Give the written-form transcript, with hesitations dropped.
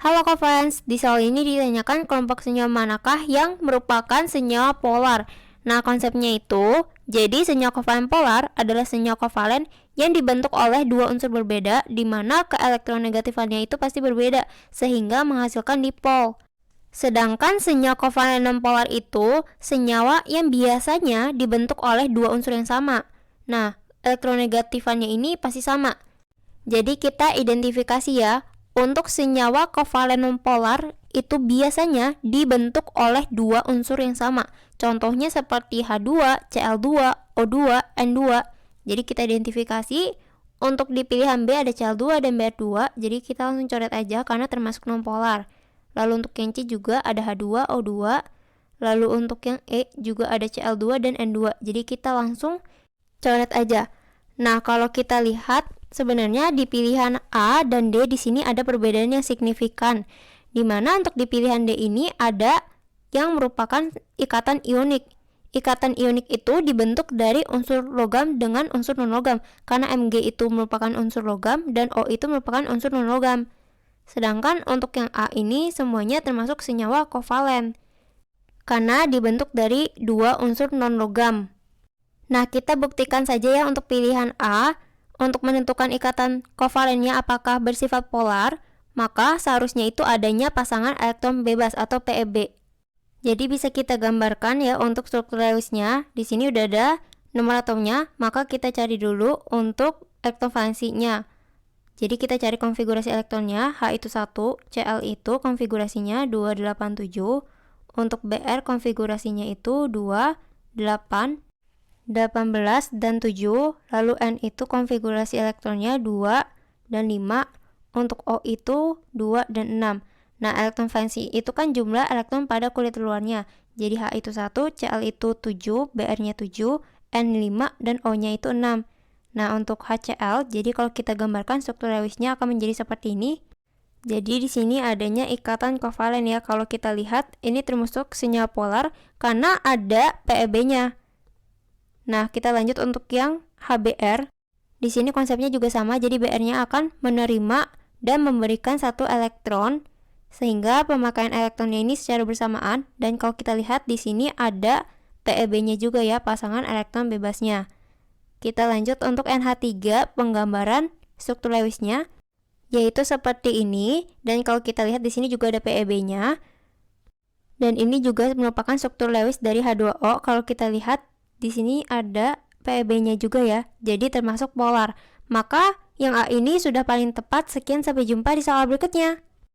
Halo Kak di soal ini ditanyakan kelompok senyawa manakah yang merupakan senyawa polar. Nah, konsepnya itu, jadi senyawa kovalen polar adalah senyawa kovalen yang dibentuk oleh dua unsur berbeda, di mana keelektronegatifan itu pasti berbeda, sehingga menghasilkan dipol. Sedangkan senyawa kovalen non-polar itu senyawa yang biasanya dibentuk oleh dua unsur yang sama. Nah, elektronegatifannya ini pasti sama. Jadi kita identifikasi ya, untuk senyawa kovalen nonpolar itu biasanya dibentuk oleh dua unsur yang sama. Contohnya seperti H2, Cl2, O2, N2. Jadi kita identifikasi untuk di pilihan B ada Cl2 dan Br2. Jadi kita langsung coret aja karena termasuk nonpolar. Lalu untuk yang C juga ada H2, O2. Lalu untuk yang E juga ada Cl2 dan N2. Jadi kita langsung coret aja. Nah, kalau kita lihat sebenarnya di pilihan A dan D di sini ada perbedaan yang signifikan. Di mana untuk di pilihan D ini ada yang merupakan ikatan ionik. Ikatan ionik itu dibentuk dari unsur logam dengan unsur non-logam, karena Mg itu merupakan unsur logam dan O itu merupakan unsur non-logam. Sedangkan untuk yang A ini semuanya termasuk senyawa kovalen, karena dibentuk dari dua unsur non-logam. Nah, kita buktikan saja ya untuk pilihan A. Untuk menentukan ikatan kovalennya apakah bersifat polar, maka seharusnya itu adanya pasangan elektron bebas atau PEB. Jadi bisa kita gambarkan ya untuk struktur Lewisnya. Di sini udah ada nomor atomnya, maka kita cari dulu untuk elektron valensinya. Jadi kita cari konfigurasi elektronnya. H itu 1, Cl itu konfigurasinya 287. Untuk Br konfigurasinya itu 2, 8, 18 dan 7. Lalu N itu konfigurasi elektronnya 2 dan 5. Untuk O itu 2 dan 6. Nah, elektron valensi itu kan jumlah elektron pada kulit luarnya. Jadi H itu 1, Cl itu 7, Br-nya 7, N 5 dan O-nya itu 6. Nah, untuk HCl, jadi kalau kita gambarkan struktur Lewisnya akan menjadi seperti ini. Jadi di sini adanya ikatan kovalen ya. Kalau kita lihat ini termasuk senyawa polar karena ada PEB-nya. Nah, kita lanjut untuk yang HBr. Di sini konsepnya juga sama, jadi Br-nya akan menerima dan memberikan satu elektron, sehingga pemakaian elektronnya ini secara bersamaan. Dan kalau kita lihat di sini ada PEB-nya juga ya, pasangan elektron bebasnya. Kita lanjut untuk NH3, penggambaran struktur Lewisnya, yaitu seperti ini. Dan kalau kita lihat di sini juga ada PEB-nya. Dan ini juga merupakan struktur Lewis dari H2O. Kalau kita lihat di sini ada PEB-nya juga ya, jadi termasuk polar. Maka yang A ini sudah paling tepat. Sekian, sampai jumpa di soal berikutnya.